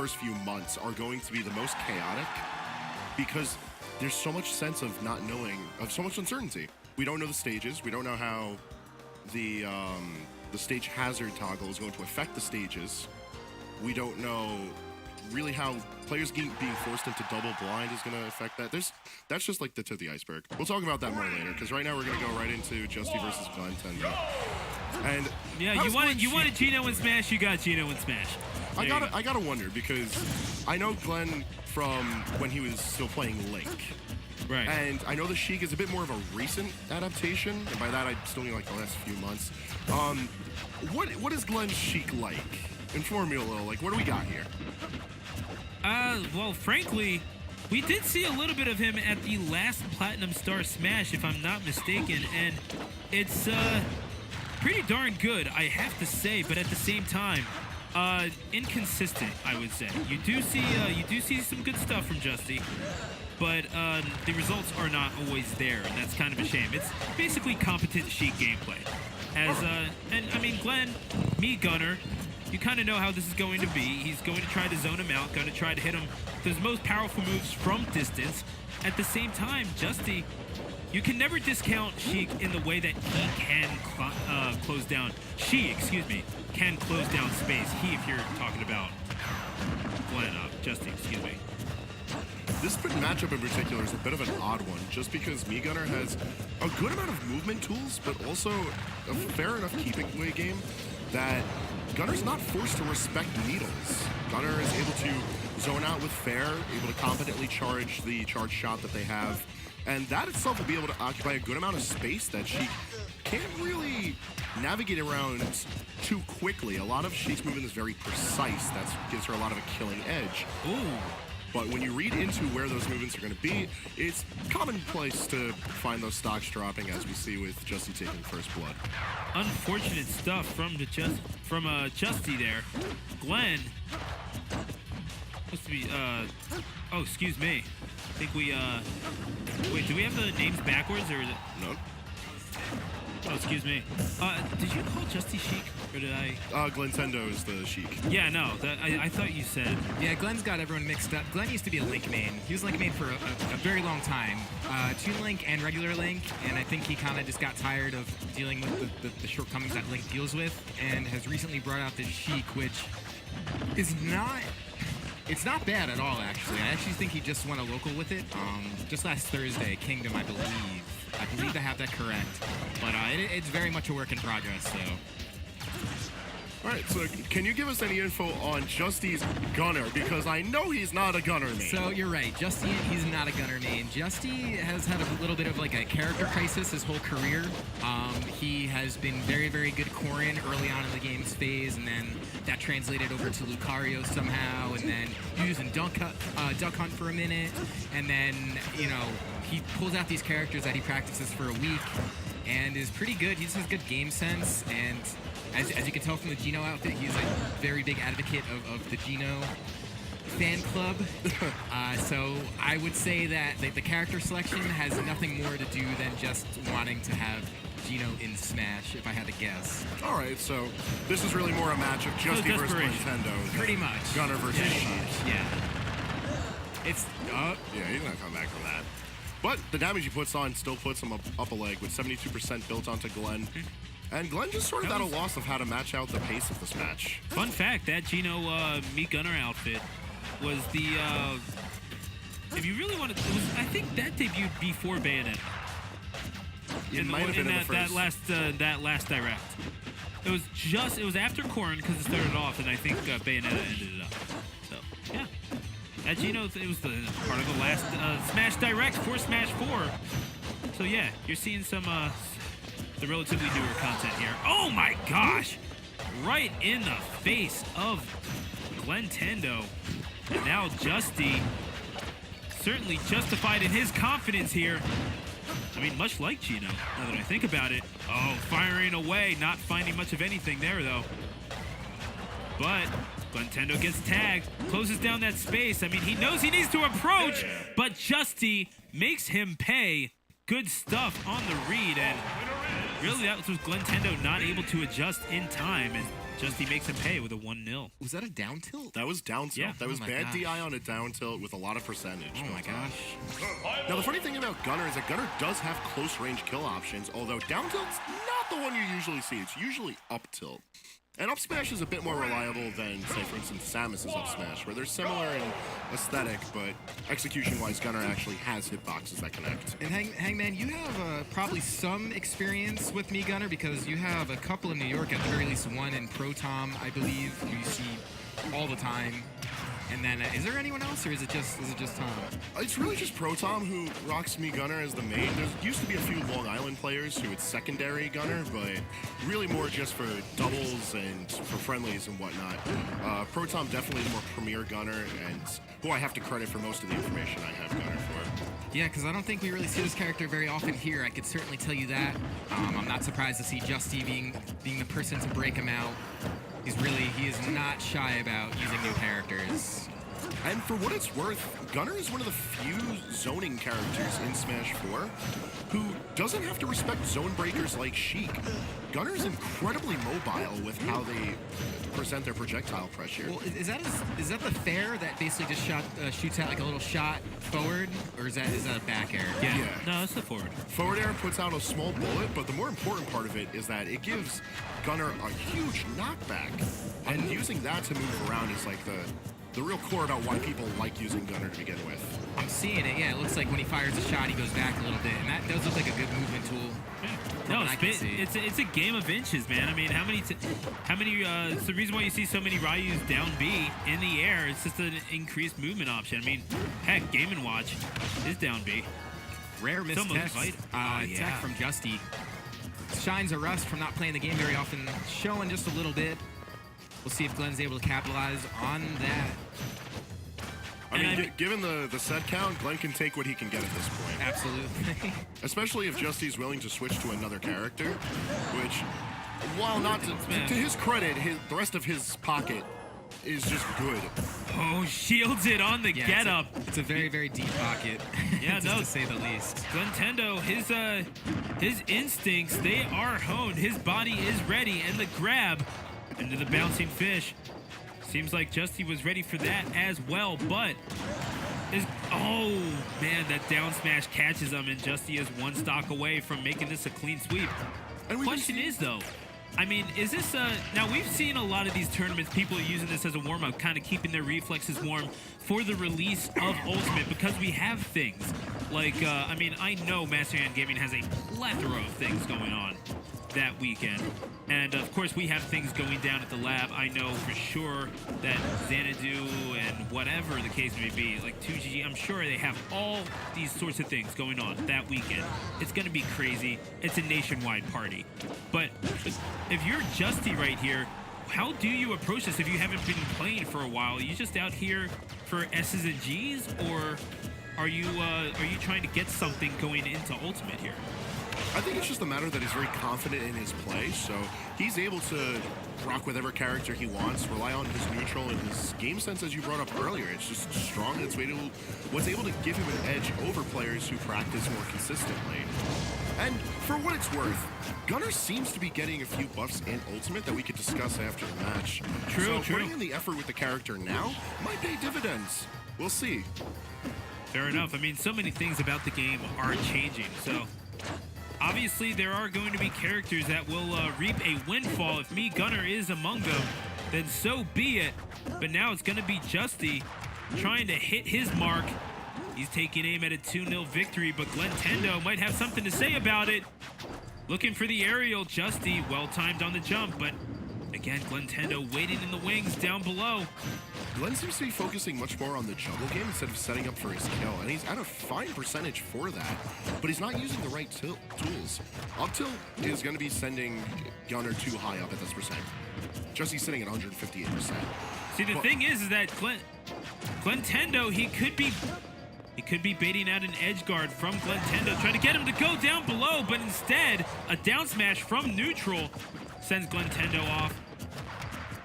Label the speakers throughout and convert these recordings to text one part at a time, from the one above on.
Speaker 1: first few months are going to be the most chaotic because there's so much sense of not knowing, of so much uncertainty. We don't know the stages. We don't know how the stage hazard toggle is going to affect the stages. We don't know really how players being forced into double blind is going to affect that. That's just like the tip of the iceberg. We'll talk about that more later, because right now we're going to go right into Justy versus Glentendo. And
Speaker 2: yeah, you wanted Gino in Smash, you got Gino in Smash.
Speaker 1: I gotta wonder, because I know Glenn from when he was still playing Link.
Speaker 2: Right.
Speaker 1: And I know the Sheik is a bit more of a recent adaptation, and by that I still mean like the last few months. What is Glenn's Sheik like? Inform me a little. Like, what do we got here?
Speaker 2: Well, frankly, we did see a little bit of him at the last Platinum Star Smash, if I'm not mistaken, and it's pretty darn good, I have to say. But at the same time, inconsistent, I would say. You do see some good stuff from Justy, but the results are not always there, and that's kind of a shame. It's basically competent Sheik gameplay. And I mean, Glenn, me Gunner, you kind of know how this is going to be. He's going to try to zone him out, going to try to hit him with his most powerful moves from distance. At the same time, Justy, you can never discount Sheik in the way that he can close down. Can close down space. If you're talking about Glenn, Justy, excuse me.
Speaker 1: This matchup in particular is a bit of an odd one, just because Me Gunner has a good amount of movement tools, but also a fair enough keeping away game that Gunner's not forced to respect needles. Gunner is able to zone out with fair, able to competently charge the charge shot that they have, and that itself will be able to occupy a good amount of space that she can't really navigate around too quickly. A lot of Sheik's movement is very precise. That gives her a lot of a killing edge.
Speaker 2: Ooh.
Speaker 1: But when you read into where those movements are going to be, it's commonplace to find those stocks dropping, as we see with Justy taking first blood.
Speaker 2: Unfortunate stuff from Justy there. Glenn supposed to be oh, excuse me. I think we wait, do we have the names backwards, or is it?
Speaker 1: No.
Speaker 2: Oh, excuse me. Did you call Justy Sheik, or did I?
Speaker 1: Glentendo is the Sheik.
Speaker 2: Yeah, no, I thought you said.
Speaker 3: Yeah, Glenn's got everyone mixed up. Glenn used to be a Link main. He was Link main for a very long time. Toon Link and regular Link, and I think he kind of just got tired of dealing with the shortcomings that Link deals with, and has recently brought out this Sheik, which is not... It's not bad at all, actually. I actually think he just won a local with it. Just last Thursday, Kingdom, I believe. I believe I have that correct. But it's very much a work in progress, so.
Speaker 1: All right, so can you give us any info on Justy's Gunner? Because I know he's not a Gunner main.
Speaker 3: So you're right, Justy, he's not a Gunner main. Justy has had a little bit of like a character crisis his whole career. He has been very, very good Corrin early on in the game's phase, and then that translated over to Lucario somehow, and then using Duck Hunt for a minute, and then, you know, he pulls out these characters that he practices for a week, and is pretty good. He just has good game sense, and as you can tell from the Gino outfit, he's a very big advocate of the Gino fan club. So I would say that the character selection has nothing more to do than just wanting to have Gino in Smash, if I had to guess.
Speaker 1: All right, so this is really more a match of Justy versus Glentendo.
Speaker 3: Pretty much.
Speaker 1: Gunner versus Sheik.
Speaker 3: Yeah. It's...
Speaker 1: yeah, he's not coming back from that. But the damage he puts on still puts him up a leg with 72% built onto Glenn. And Glenn just sort of at a loss of how to match out the pace of this match.
Speaker 2: Fun fact, that Gino Me Gunner outfit was the, if you really want to, I think that debuted before Bayonetta.
Speaker 1: It might have been in the first.
Speaker 2: That last direct. It was after Corrin, because it started off, and I think Bayonetta ended it up. So, yeah. That Gino, it was the part of the last Smash Direct for Smash 4. So, yeah, you're seeing some, the relatively newer content here. Oh my gosh! Right in the face of Glentendo. And now Justy, certainly justified in his confidence here. I mean, much like Gino, now that I think about it. Oh, firing away, not finding much of anything there, though. But Glentendo gets tagged, closes down that space. I mean, he knows he needs to approach, but Justy makes him pay. Good stuff on the read, and really that was Glentendo not able to adjust in time, and Justy makes him pay with a 1-0.
Speaker 3: Was that a down tilt?
Speaker 1: That was down tilt.
Speaker 2: Yeah.
Speaker 1: That was
Speaker 3: Oh my
Speaker 1: bad
Speaker 3: gosh.
Speaker 1: DI on a down tilt with a lot of percentage.
Speaker 3: Oh my gosh.
Speaker 1: Now, the funny thing about Gunner is that Gunner does have close range kill options, although down tilt's not the one you usually see. It's usually up tilt. And up smash is a bit more reliable than, say, for instance, Samus's up smash, where they're similar in aesthetic, but execution-wise, Gunner actually has hitboxes that connect.
Speaker 3: And Hangman, you have probably some experience with Me Gunner because you have a couple in New York, at the very least one in Pro Tom, I believe, who you see all the time. And then, is there anyone else, or is it just Tom?
Speaker 1: It's really just Pro Tom who rocks Me Gunner as the main. There used to be a few Long Island players who it's secondary Gunner, but really more just for doubles and for friendlies and whatnot. Pro Tom definitely the more premier Gunner, and who I have to credit for most of the information I have Gunner for.
Speaker 3: Yeah, because I don't think we really see this character very often here. I could certainly tell you that. I'm not surprised to see Justy being the person to break him out. He is not shy about using new characters.
Speaker 1: And for what it's worth, Gunner is one of the few zoning characters in Smash 4 who doesn't have to respect zone breakers like Sheik. Gunner is incredibly mobile with how they present their projectile pressure.
Speaker 3: Well, is that the fair that basically just shoots out like a little shot forward, or is that a back air?
Speaker 2: Yeah. No, it's the forward.
Speaker 1: Forward air puts out a small bullet, but the more important part of it is that it gives Gunner a huge knockback. And using that to move around is like the real core about why people like using Gunner to begin with.
Speaker 3: I'm seeing it. Yeah, it looks like when he fires a shot, he goes back a little bit, and that does look like a good movement tool.
Speaker 2: No,
Speaker 3: I can see.
Speaker 2: it's a game of inches, man. I mean, how many? It's the reason why you see so many Ryus down B in the air. It's just an increased movement option. I mean, heck, Game & Watch is down B.
Speaker 3: Rare miss
Speaker 2: Someone
Speaker 3: tech.
Speaker 2: fight.
Speaker 3: Tech from Justy. Shines a rust from not playing the game very often, showing just a little bit. We'll see if Glenn's able to capitalize on that.
Speaker 1: I mean, given the set count, Glenn can take what he can get at this point.
Speaker 3: Absolutely.
Speaker 1: Especially if Justy's willing to switch to another character, which, while not to his credit, the rest of his pocket is just good.
Speaker 2: Oh, shields it on the get up.
Speaker 3: It's a very, very deep pocket.
Speaker 2: Yeah,
Speaker 3: to say the least.
Speaker 2: Glentendo, his instincts, they are honed. His body is ready, and the grab into the bouncing fish. Seems like Justy was ready for that as well, but oh man, that down smash catches him, and Justy is one stock away from making this a clean sweep.
Speaker 1: And
Speaker 2: Question is though, I mean, is this now we've seen a lot of these tournaments, people are using this as a warm-up, kind of keeping their reflexes warm for the release of Ultimate, because we have things like, I mean, I know Master Hand Gaming has a plethora of things going on that weekend. And of course, we have things going down at the lab. I know for sure that Xanadu and whatever the case may be, like 2GG, I'm sure they have all these sorts of things going on that weekend. It's going to be crazy. It's a nationwide party. But if you're Justy right here, how do you approach this if you haven't been playing for a while? Are you just out here for S's and G's, or are you trying to get something going into Ultimate here?
Speaker 1: I think it's just a matter that he's very confident in his play, so he's able to rock whatever character he wants, rely on his neutral and his game sense, as you brought up earlier. It's just strong. It's what's able to give him an edge over players who practice more consistently. And for what it's worth, Gunner seems to be getting a few buffs in Ultimate that we could discuss after the match.
Speaker 2: True.
Speaker 1: Putting in the effort with the character now might pay dividends. We'll see.
Speaker 2: Fair enough. I mean, so many things about the game are changing, so obviously there are going to be characters that will reap a windfall. If Me Gunner is among them, then so be it. But now it's going to be Justy trying to hit his mark. He's taking aim at a 2-0 victory, but Glentendo might have something to say about it. Looking for the aerial. Justy well-timed on the jump, but again, Glentendo waiting in the wings down below.
Speaker 1: Glenn seems to be focusing much more on the juggle game instead of setting up for his kill, and he's at a fine percentage for that, but he's not using the right tools. Up tilt is going to be sending Gunner too high up at this percent. Justy's sitting at 158%.
Speaker 2: See, the thing is that Glentendo, he could be baiting out an edge guard from Glentendo, trying to get him to go down below, but instead, a down smash from neutral sends Glentendo off.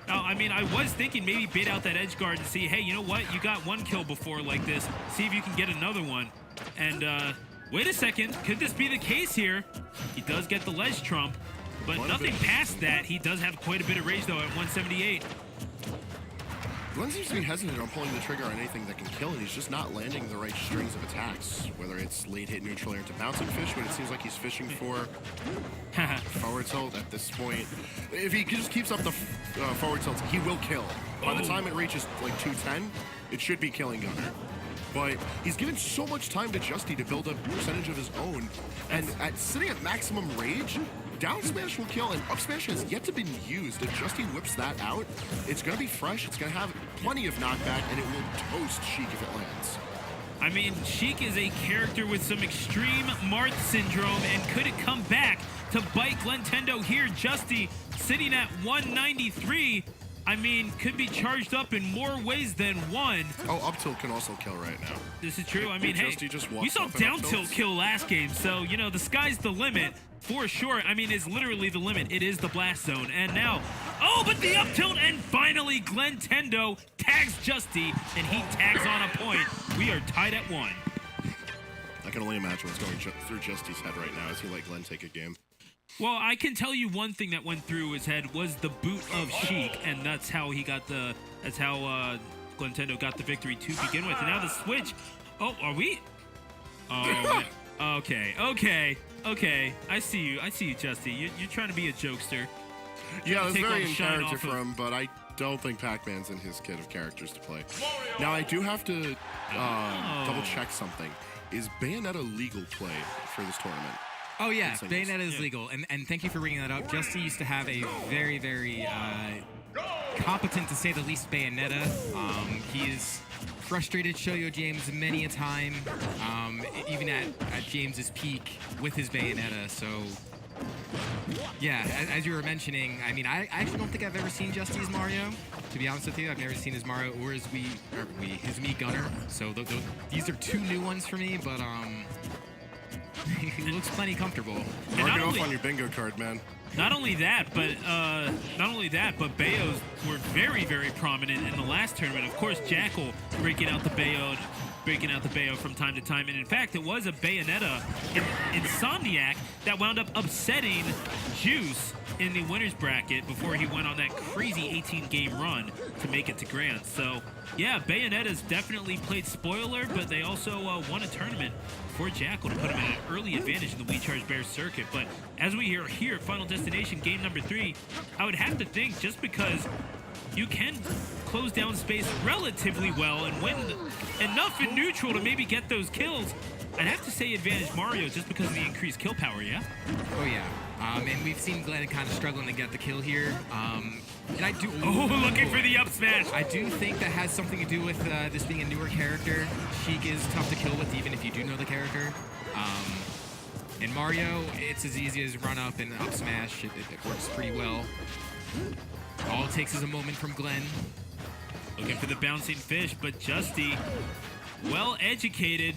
Speaker 2: Now, I mean, I was thinking maybe bait out that edge guard and see, hey, you know what? You got one kill before like this. See if you can get another one. And wait a second. Could this be the case here? He does get the ledge trump, But
Speaker 1: Quite a
Speaker 2: nothing
Speaker 1: bit.
Speaker 2: past that. He does have quite a bit of rage, though, at 178.
Speaker 1: Glenn seems to be hesitant on pulling the trigger on anything that can kill, and he's just not landing the right strings of attacks. Whether it's late hit neutral air into bouncing fish, but it seems like he's fishing for forward tilt at this point. If he just keeps up the forward tilt, he will kill. By the time it reaches like 210, it should be killing Gunner. But he's given so much time to Justy to build a percentage of his own, and sitting at maximum rage, down smash will kill, and up smash has yet to be used. If Justy whips that out, it's going to be fresh, it's going to have plenty of knockback, and it will toast Sheik if it lands.
Speaker 2: I mean, Sheik is a character with some extreme Marth syndrome, and could it come back to bite Glentendo here? Justy sitting at 193. I mean, could be charged up in more ways than one.
Speaker 1: Oh, up tilt can also kill right now.
Speaker 2: This is true. I mean, hey,
Speaker 1: Justy just
Speaker 2: we
Speaker 1: walks
Speaker 2: saw
Speaker 1: up and
Speaker 2: down
Speaker 1: up
Speaker 2: tilt
Speaker 1: tilts.
Speaker 2: kill last game, so, you know, the sky's the limit for sure. I mean, it's literally the limit. It is the blast zone. And now, oh, but the up tilt, and finally Glentendo tags Justy, and he tags on a point. We are tied at 1.
Speaker 1: I can only imagine what's going through Justy's head right now as he let Glenn take a game.
Speaker 2: Well, I can tell you one thing that went through his head was the boot of Sheik, and that's how he got the, that's how Glentendo got the victory to begin with. And now the switch. Oh, are we? Oh, okay. I see you, Justy. You're trying to be a jokester.
Speaker 1: Yeah, that's
Speaker 2: take all
Speaker 1: very
Speaker 2: the
Speaker 1: in
Speaker 2: shine
Speaker 1: character
Speaker 2: off
Speaker 1: for
Speaker 2: of-
Speaker 1: him, but I don't think Pac-Man's in his kit of characters to play. Now, I do have to double check something. Is Bayonetta legal play for this tournament?
Speaker 3: Oh yeah,
Speaker 1: It's like-
Speaker 3: Bayonetta is legal, and thank you for bringing that up. Justy used to have a very, very competent, to say the least, Bayonetta. He's frustrated Shoyo James many a time, even at James's peak with his Bayonetta. So yeah, as you were mentioning, I mean, I actually don't think I've ever seen Justy's Mario. To be honest with you, I've never seen his Mario or his Mii Gunner. So these are two new ones for me, but he looks plenty comfortable.
Speaker 1: Mark it off on your bingo card, man.
Speaker 2: Not only that, but Bayos were very, very prominent in the last tournament. Of course, Jackal breaking out the Bayo from time to time. And in fact, it was a Bayonetta Insomniac that wound up upsetting Juice in the winner's bracket before he went on that crazy 18-game run to make it to Grand. So, yeah, Bayonetta's definitely played spoiler, but they also won a tournament for Jackal to put him at an early advantage in the We Charge Bears circuit. But as we hear here at Final Destination game number 3, I would have to think, just because you can close down space relatively well and win enough in neutral to maybe get those kills, I'd have to say advantage Mario just because of the increased kill power, yeah?
Speaker 3: Oh yeah, and we've seen Glenn kind of struggling to get the kill here. And I do.
Speaker 2: Oh, looking for the up smash.
Speaker 3: I do think that has something to do with this being a newer character. Sheik is tough to kill with, even if you do know the character. In Mario, it's as easy as run up and up smash. It works pretty well. All it takes is a moment from Glenn.
Speaker 2: Looking for the bouncing fish, but Justy, well educated.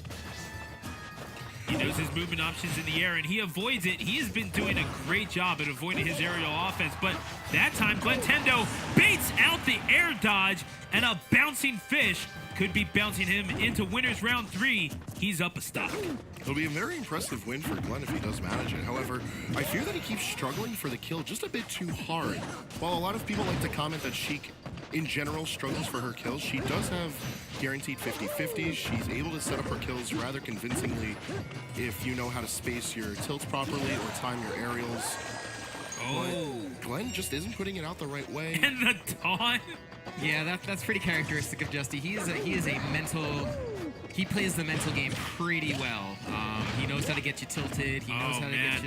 Speaker 2: He knows his movement options in the air, and he avoids it. He has been doing a great job at avoiding his aerial offense, but that time Glentendo baits out the air dodge, and a bouncing fish could be bouncing him into winners round 3. He's up a stock.
Speaker 1: It'll be a very impressive win for Glenn if he does manage it. However, I fear that he keeps struggling for the kill just a bit too hard. While a lot of people like to comment that Sheik in general struggles for her kills, she does have guaranteed 50-50s. She's able to set up her kills rather convincingly if you know how to space your tilts properly or time your aerials.
Speaker 2: Oh.
Speaker 1: But Glenn just isn't putting it out the right way.
Speaker 2: And the taunt.
Speaker 3: Yeah, that's pretty characteristic of Justy. He is a mental. He plays the mental game pretty well. He knows how to get you tilted. He knows how to get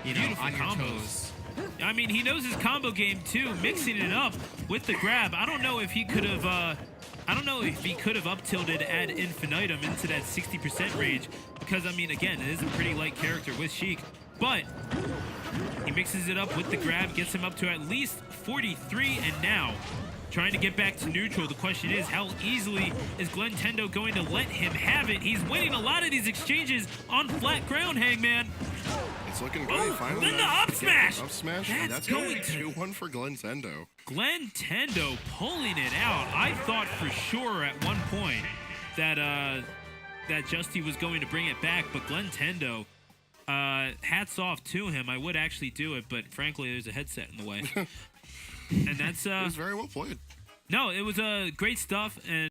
Speaker 3: you know,
Speaker 2: Beautiful
Speaker 3: on your
Speaker 2: combos.
Speaker 3: toes.
Speaker 2: I mean, he knows his combo game too, mixing it up with the grab. I don't know if he could have up tilted ad infinitum into that 60% range, because I mean, again, it is a pretty light character with Sheik, but he mixes it up with the grab, gets him up to at least 43, and now trying to get back to neutral. The question is, how easily is Glentendo going to let him have it? He's winning a lot of these exchanges on flat ground, Hangman.
Speaker 1: It's looking good.
Speaker 2: Oh,
Speaker 1: Finally
Speaker 2: then the
Speaker 1: managed
Speaker 2: up
Speaker 1: to get
Speaker 2: smash!
Speaker 1: the Up smash.
Speaker 2: That's
Speaker 1: And that's going
Speaker 2: going
Speaker 1: to
Speaker 2: to-
Speaker 1: be 2-1 for Glentendo.
Speaker 2: Glentendo pulling it out. I thought for sure at one point that that Justy was going to bring it back, but Glentendo hats off to him. I would actually do it, but frankly, there's a headset in the way. And that's
Speaker 1: It was very well played.
Speaker 2: no, it was great stuff. And